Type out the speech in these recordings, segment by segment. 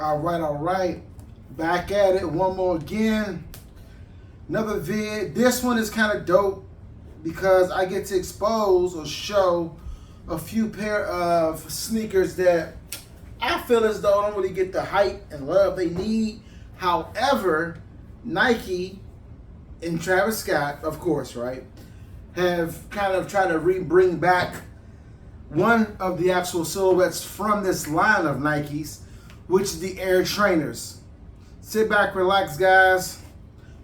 All right. Back at it one more again. Another vid. This one is kind of dope because I get to expose or show a few pair of sneakers that I feel as though don't really get the hype and love they need. However, Nike and Travis Scott, of course, right, have kind of tried to bring back one of the actual silhouettes from this line of Nikes, which is the Air Trainers. Sit back, relax, guys.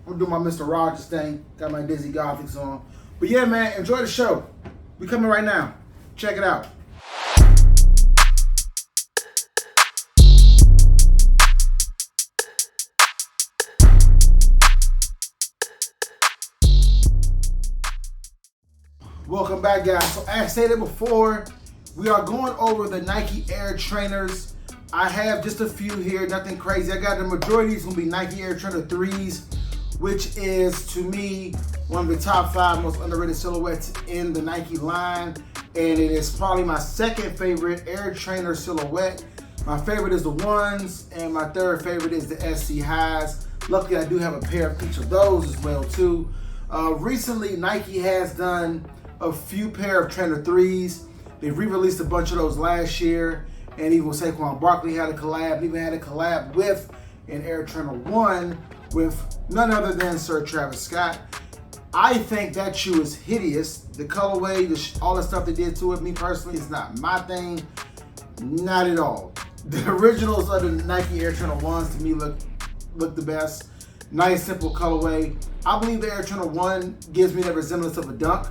I'm doing my Mr. Rogers thing. Got my Dizzy Gothics on. But yeah, man, enjoy the show. We coming right now. Check it out. Welcome back, guys. So as stated before, we are going over the Nike Air Trainers. I have just a few here, nothing crazy. I got the majority of these gonna be Nike Air Trainer 3s, which is, to me, one of the top 5 most underrated silhouettes in the Nike line. And it is probably my second favorite Air Trainer silhouette. My favorite is the ones, and my third favorite is the SC highs. Luckily, I do have a pair of each of those as well, too. Recently, Nike has done a few pair of Trainer 3s. They re-released a bunch of those last year, and even Saquon Barkley had a collab, even had a collab with an Air Trainer 1 with none other than Sir Travis Scott. I think that shoe is hideous. The colorway, all the stuff they did to it, me personally, is not my thing. Not at all. The originals of the Nike Air Trainer 1s to me look the best. Nice, simple colorway. I believe the Air Trainer 1 gives me the resemblance of a Dunk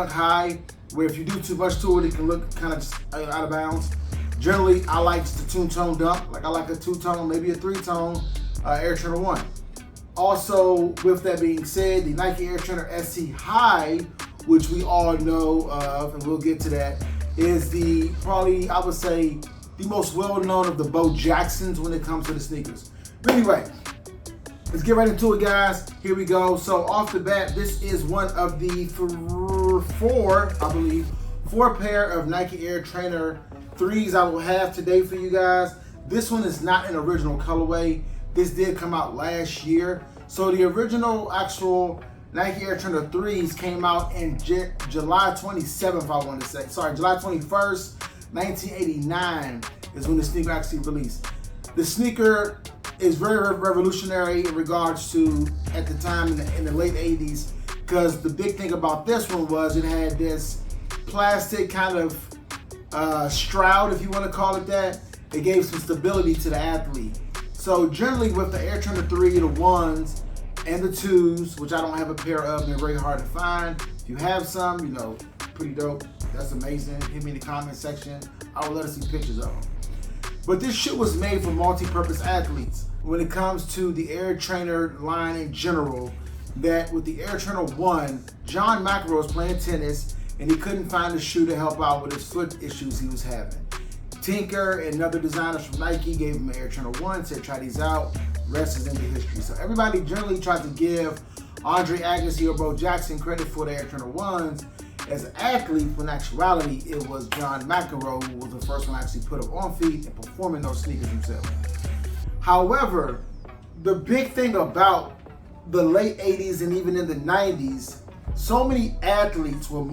high, where if you do too much to it, it can look kind of just out of bounds. Generally, I like just a two-tone Dunk. Like I like a two-tone, maybe a three-tone Air Trainer 1. Also, with that being said, the Nike Air Trainer SC High, which we all know of, and we'll get to that, is probably, I would say, the most well-known of the Bo Jacksons when it comes to the sneakers. But anyway, let's get right into it, guys. Here we go. So off the bat, this is one of the four pair of Nike Air Trainer 3s I will have today for you guys. This one is not an original colorway. This did come out last year. So the original actual Nike Air Trainer 3s came out in July 27th, I want to say. Sorry, July 21st, 1989 is when the sneaker actually released. The sneaker is very revolutionary in regards to, at the time in the late 80s, because the big thing about this one was it had this plastic kind of shroud, if you want to call it that. It gave some stability to the athlete. So generally with the Air Trainer 3, the 1s and the 2s, which I don't have a pair of, they're very hard to find. If you have some, pretty dope. That's amazing. Hit me in the comment section. I will let us see pictures of them. But this shit was made for multi-purpose athletes. When it comes to the Air Trainer line in general, that with the Air Trainer 1, John McEnroe was playing tennis and he couldn't find a shoe to help out with his foot issues he was having. Tinker and other designers from Nike gave him an Air Trainer 1, said try these out, rest is into history. So everybody generally tried to give Andre Agassi or Bo Jackson credit for the Air Trainer 1s as an athlete, when in actuality it was John McEnroe who was the first one to actually put them on feet and performing those sneakers himself. However, the big thing about the late 80s and even in the 90s, so many athletes were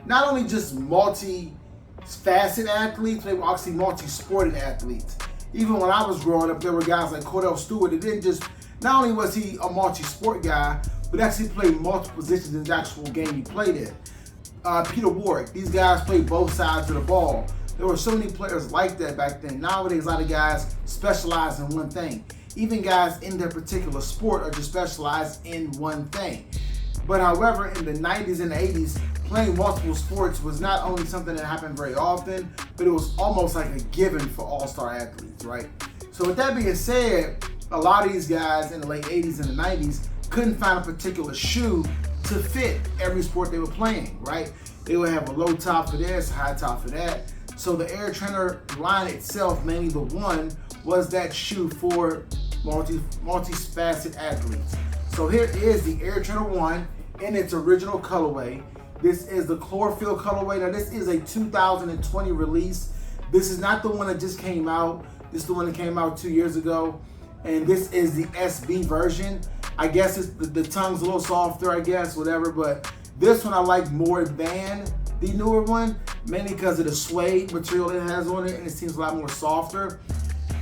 not only just multi-facet athletes, they were actually multi-sported athletes. Even when I was growing up, there were guys like Cordell Stewart that didn't just, not only was he a multi-sport guy, but actually played multiple positions in the actual game he played in. Peter Warwick, these guys played both sides of the ball. There were so many players like that back then. Nowadays, a lot of guys specialize in one thing. Even guys in their particular sport are just specialized in one thing. But however, in the 90s and the 80s, playing multiple sports was not only something that happened very often, but it was almost like a given for all-star athletes, right? So with that being said, a lot of these guys in the late 80s and the 90s couldn't find a particular shoe to fit every sport they were playing, right? They would have a low top for this, high top for that. So the Air Trainer line itself, mainly the 1, was that shoe for multi-facet athletes. So here is the Air Trainer 1 in its original colorway. This is the chlorophyll colorway. Now this is a 2020 release. This is not the one that just came out. This is the one that came out 2 years ago. And this is the SB version. I guess it's the tongue's a little softer, I guess, whatever. But this one I like more than the newer one, mainly because of the suede material it has on it, and it seems a lot more softer.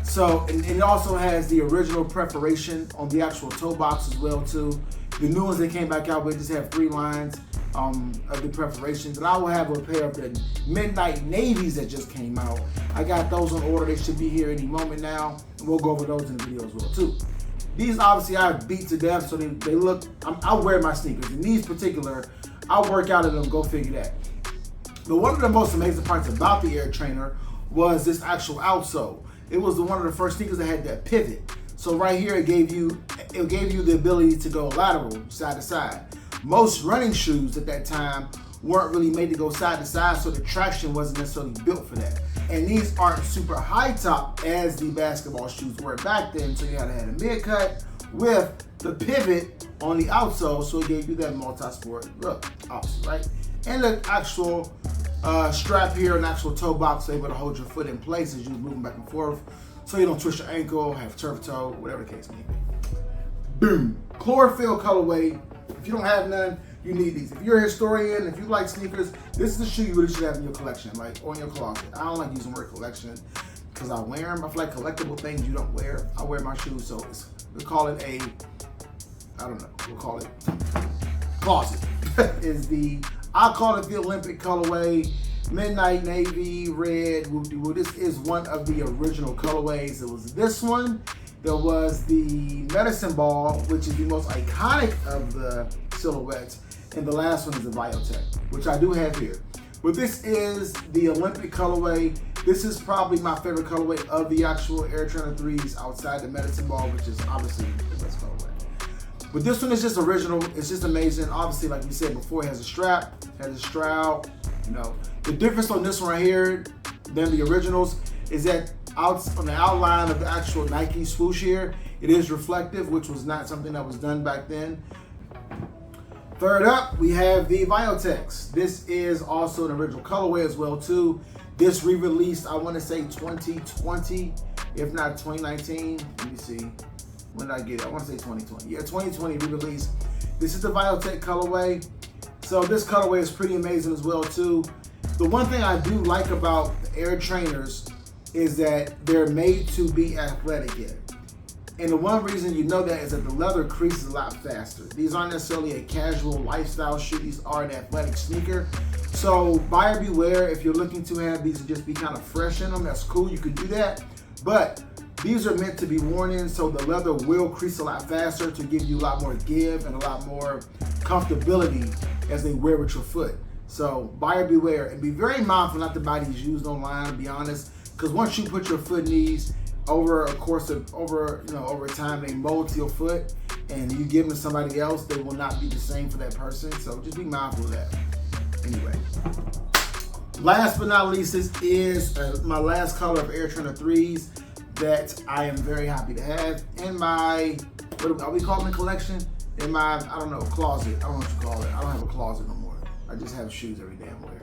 So, and it also has the original perforation on the actual toe box as well too. The new ones that came back out with just have 3 lines of the perforations. And I will have a pair of the Midnight Navies that just came out. I got those on order. They should be here any moment now. And we'll go over those in the video as well too. These obviously I beat to death, so they look, I wear my sneakers. In these particular, I'll work out in them, go figure that. But one of the most amazing parts about the Air Trainer was this actual outsole. It was one of the first sneakers that had that pivot. So right here, it gave you the ability to go lateral, side to side. Most running shoes at that time weren't really made to go side to side, so the traction wasn't necessarily built for that. And these aren't super high top as the basketball shoes were back then, so you had to have a mid cut with the pivot on the outsole, so it gave you that multi-sport look, obviously, right? And the actual strap here, an actual toe box able to hold your foot in place as you're moving back and forth, so you don't twist your ankle, have turf toe, whatever the case may be. Boom, chlorophyll colorway. If you don't have none, you need these. If you're a historian, if you like sneakers, this is the shoe you really should have in your collection, like, or in your closet. I don't like using the word collection because I wear them. I feel like collectible things you don't wear. I wear my shoes, so we call it a, I don't know, we'll call it closet. I call it the Olympic colorway, Midnight Navy, red, whoop-de-woo. This is one of the original colorways. It was this one. There was the Medicine Ball, which is the most iconic of the silhouettes. And the last one is the Biotech, which I do have here. But this is the Olympic colorway. This is probably my favorite colorway of the actual Air Trainer 3s outside the Medicine Ball, which is obviously the best colorway. But this one is just original. It's just amazing. Obviously, like we said before, it has a strap, has a stroud. You know, the difference on this one right here than the originals is that on the outline of the actual Nike swoosh here, it is reflective, which was not something that was done back then. Third up, we have the Biotechs. This is also an original colorway as well too. This re-released, I want to say 2020, if not 2019. Let me see. When did I get it? I want to say 2020. Yeah, 2020 re-release. This is the Biotech colorway. So this colorway is pretty amazing as well too. The one thing I do like about the Air Trainers is that they're made to be athletic here. And the one reason you know that is that the leather creases a lot faster. These aren't necessarily a casual lifestyle shoe. These are an athletic sneaker. So buyer beware. If you're looking to have these and just be kind of fresh in them, that's cool. You can do that. But these are meant to be worn in, so the leather will crease a lot faster to give you a lot more give and a lot more comfortability as they wear with your foot. So buyer beware, and be very mindful not to buy these used online, to be honest, because once you put your foot in these, over time, they mold to your foot, and you give them to somebody else, they will not be the same for that person. So just be mindful of that. Anyway, last but not least, this is my last color of Air Trainer 3s that I am very happy to have in my, what are we calling the collection? In my, I don't know, closet. I don't know what you call it. I don't have a closet no more. I just have shoes every damn where.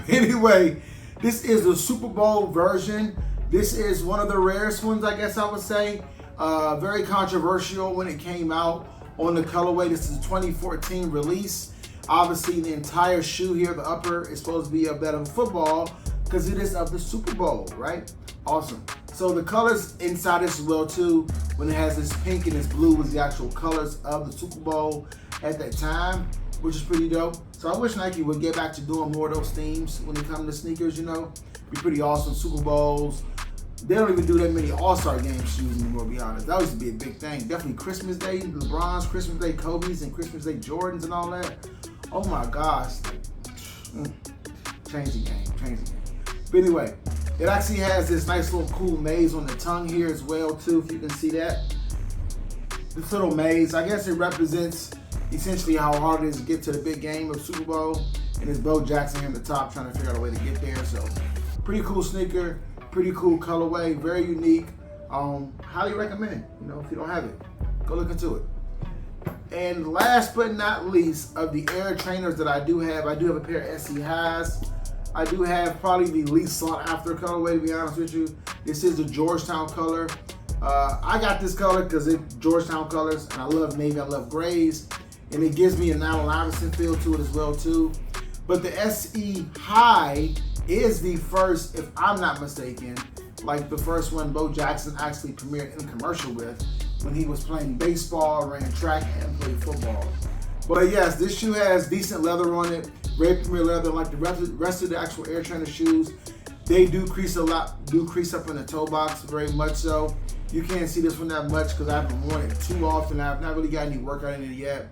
Anyway, this is the Super Bowl version. This is one of the rarest ones, I guess I would say. Very controversial when it came out on the colorway. This is a 2014 release. Obviously, the entire shoe here, the upper, is supposed to be of that of football because it is of the Super Bowl, right? Awesome. So the colors inside this as well too, when it has this pink and this blue, was the actual colors of the Super Bowl at that time, which is pretty dope. So I wish Nike would get back to doing more of those themes when it comes to sneakers, you know. Be pretty awesome. Super Bowls. They don't even do that many All-Star Game shoes anymore, to be honest. That used to be a big thing. Definitely Christmas Day, LeBron's, Christmas Day Kobe's, and Christmas Day Jordans and all that. Oh my gosh. Change the game, change the game. But anyway, it actually has this nice little cool maze on the tongue here as well too, if you can see that. This little maze, I guess it represents essentially how hard it is to get to the big game of Super Bowl. And it's Bo Jackson here in the top trying to figure out a way to get there. So pretty cool sneaker, pretty cool colorway, very unique. Highly recommend, you know, if you don't have it, go look into it. And last but not least of the Air Trainers that I do have a pair of SC Highs. I do have probably the least sought after colorway, to be honest with you. This is the Georgetown color. I got this color because it's Georgetown colors, and I love navy, I love grays, and it gives me an Allen Iverson feel to it as well too. But the SE High is the first, if I'm not mistaken, like the first one Bo Jackson actually premiered in a commercial with when he was playing baseball, ran track, and played football. But yes, this shoe has decent leather on it, great premier leather, like the rest of the actual Air Trainer shoes. They do crease a lot, crease up in the toe box, very much so. You can't see this one that much because I haven't worn it too often. I've not really got any workout in it yet.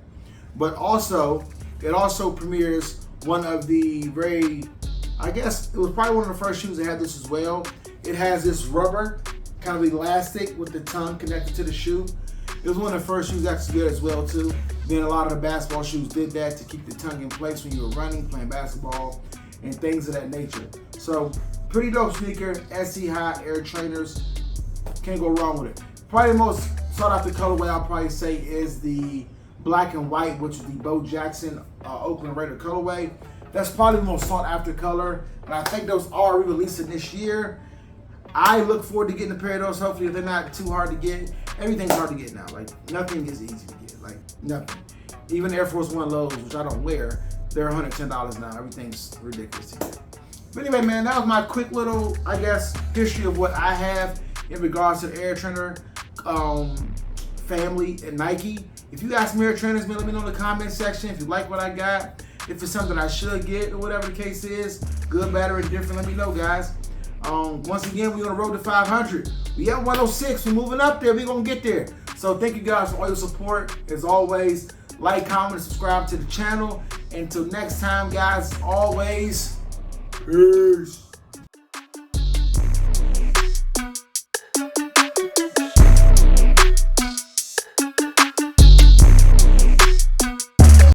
But also, it also premieres one of the very, I guess it was probably one of the first shoes that had this as well. It has this rubber, kind of elastic with the tongue connected to the shoe. It was one of the first shoes actually to get as well too. Then a lot of the basketball shoes did that to keep the tongue in place when you were running, playing basketball, and things of that nature. So pretty dope sneaker, SE High Air Trainers. Can't go wrong with it. Probably the most sought after colorway I'll probably say is the black and white, which is the Bo Jackson Oakland Raider colorway. That's probably the most sought after color, and I think those are re-releasing this year. I look forward to getting a pair of those. Hopefully, if they're not too hard to get. Everything's hard to get now. Like nothing is easy to get. Like nothing. Even Air Force One lows, which I don't wear, they're $110 now. Everything's ridiculous to get. But anyway, man, that was my quick little, I guess, history of what I have in regards to the Air Trainer family and Nike. If you got some Air Trainers, man, let me know in the comment section if you like what I got. If it's something I should get or whatever the case is, good, bad, or indifferent, let me know, guys. Once again, we're on the road to 500. We at 106. We're moving up there. We're going to get there. So thank you guys for all your support. As always, like, comment, and subscribe to the channel. Until next time, guys, always, peace.